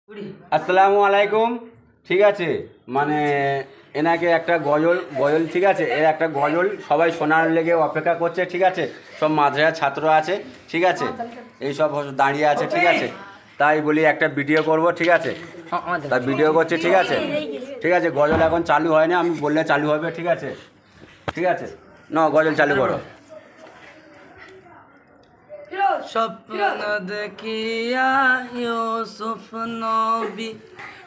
আসসালামু আলাইকুম। ঠিক আছে, মানে এনাকে একটা গজল গজল ঠিক আছে, এর একটা গজল সবাই শোনার লেগে অপেক্ষা করছে। ঠিক আছে, সব মাদ্রাসার ছাত্র আছে, ঠিক আছে, এই সব দাঁড়িয়ে আছে। ঠিক আছে, তাই বলি একটা ভিডিও করব। ঠিক আছে, তাই ভিডিও করছে। ঠিক আছে, ঠিক আছে, গজল এখন চালু হয় না, আমি বললে চালু হবে। ঠিক আছে, ঠিক আছে, না গজল চালু করো। স্বপ্ন দেখিয়া ইউসুফ নবী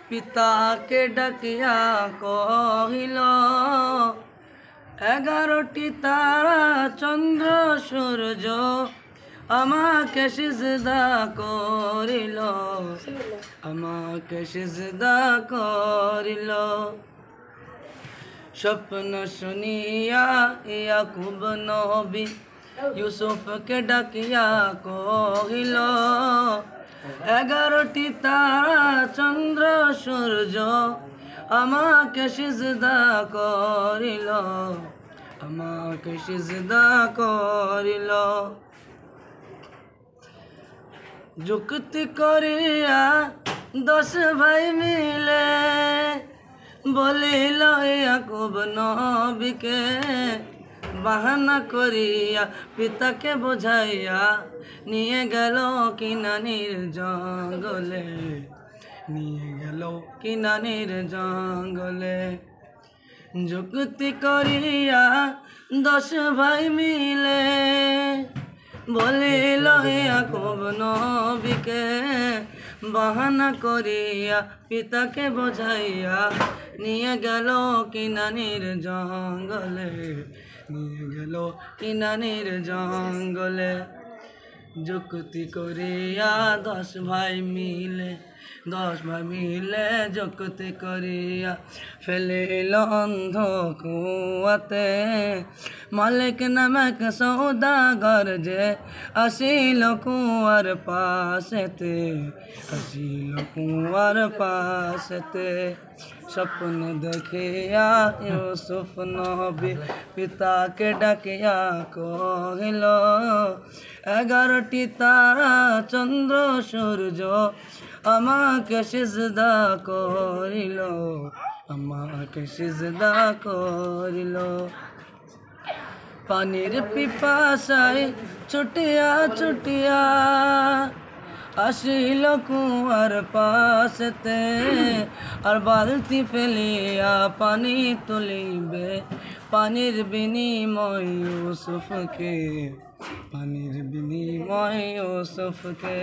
পিতাকে ডাকিয়া কহিল, 11টি তারা চন্দ্র সূর্য আমাকে সিজদা করিল, আমাকে সিজদা করিল। স্বপ্ন শুনিয়া ইয়াকুব নবী ইউসুফকে ডাকিয়া কহিল, 11টি তারা চন্দ্র সূর্য আমাকে সিজদা করিল, আমাকে সিজদা করিল। যুক্তি করিয়া 10 ভাই মিলে বলিল ইয়াকুব নবীকে, বাহানা করিয়া পিতাকে বোঝাইয়া নিয়ে গেল কিনানির জঙ্গলে, নিয়ে গেল কিনানির জঙ্গলে। যুক্তি করিয়া 10 ভাই মিলে বলিল ইয়াকুব নবীকে, বাহানা করিয়া পিতাকে বোঝাইয়া নিয়ে গেল কিনানির জঙ্গলে, নিয়ে গেল কিনানির জঙ্গলে। যুক্তি করিয়া 10 ভাই মিলে, 10 ভাই মিলে যুক্তি করিয়া ফেলিল অন্ধ কুয়াতে। মালিক নামক সৌদাগর যে আসিল কুয়ার পাশেতে, আসিল কুয়ার পাশেতে। স্বপ্ন দেখিয়া ইউসুফ নবী পিতাকে ডাকিয়া কহিল, 11টি তারা চন্দ্র সূর্য আমাকে সিজদা করিল, আমাকে সিজদা করিল। পানির পিপাসায় ছুটিয়া ছুটিয়া আসিল কুয়ার পাশেতে, আর বালতি ফেলিয়া পানি তুলিবে পানির বিনিময় ইউসুফকে, পানির বিনিময় ইউসুফকে।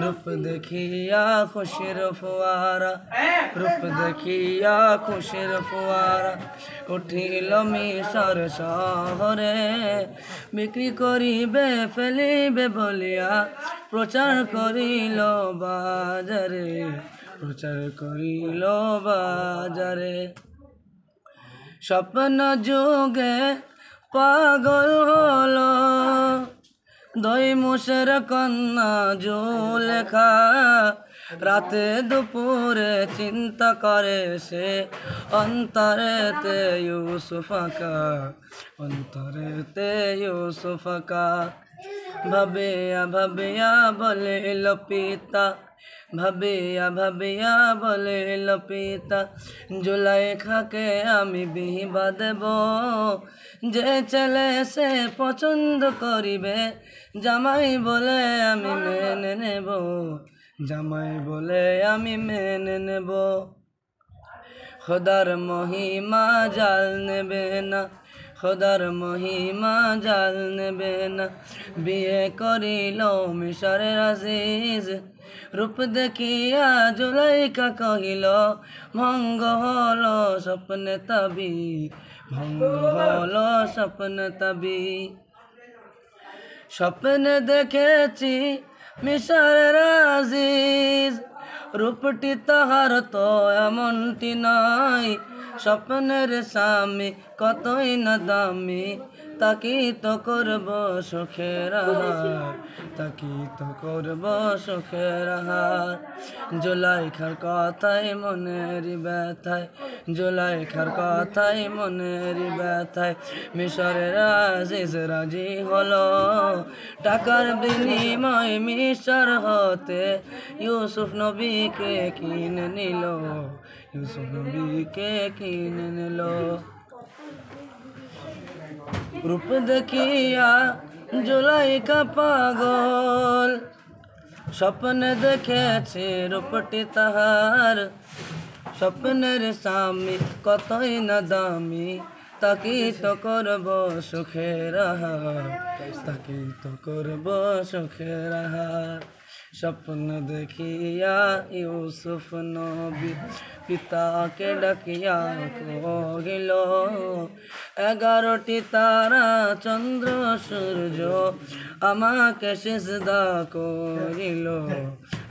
রূপ দেখিয়া খুশির ফোয়ারা, রূপ দেখিয়া খুশির ফোয়ারা উঠিল মিশর শহরে। বিক্রি করিবে ফেলিবে বলিয়া প্রচার করিল বাজারে, প্রচার করিল বাজারে। স্বপ্ন যুগে পাগল হলো 2 মুসের কন্যা জুলেখা, রাতে দুপুরে চিন্তা করে সে অন্তরেতে ইউসুফ আঁকা, অন্তরেতে ইউসুফ আঁকা। ভাবিয়া ভাবিয়া বলিল পিতা, ভাবিয়া ভাবিয়া বলিল পিতা, জুলাইখাকে আমি বিবাহ দেব, যে ছেলে সে পছন্দ করিবে জামাই বলে আমি মেনে নেব, জামাই বলে আমি মেনে নেব। খোদার মহিমা জাল নেবে না, খোদার মহিমা জাল নেবে না। বিয়ে করিল মিশরের আজিজ, রূপ দেখিয়া জুলাইখা কহিল, ভঙ্গ হলো স্বপ্নে তাবি, ভঙ্গ হলো স্বপ্নে তাবি। স্বপ্নে দেখেছি মিশরের আজিজ, রূপটি তাহার তো এমনটি নয়, স্বপ্নের স্বামী কতই না দামি, তাকিত করব সুখের হার, তাকিত করব সুখের হার। জুলাইখার কথাই মনের ব্যথায়, জুলাইখার কথাই মনের ব্যথায় মিশরের আজিজ রাজি হলো। টাকার বিনিময় মিশর হতে ইউসুফ নবীকে কিনে নিল, ইউসুফ নবীকে কিনে নিল। রূপ দেখিয়া জুলাইখা পাগল, স্বপ্নে দেখেছে রূপটি তাহার, স্বপ্নের স্বামী কতই না দামি। তাকিত করব সুখের হার, তাকিত করব সুখের হার। স্বপ্ন দেখিয়া ইউসুফ নবী পিতাকে ডাকিয়া কহিল, 11টি তারা চন্দ্র সূর্য আমাকে সিজদা করিল,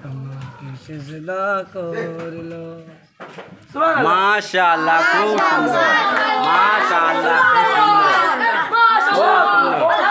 আমাকে সিজদা করিল। মাশাআল্লাহ, খুব সুন্দর, মাশাআল্লাহ, খুব সুন্দর, খুব সুন্দর।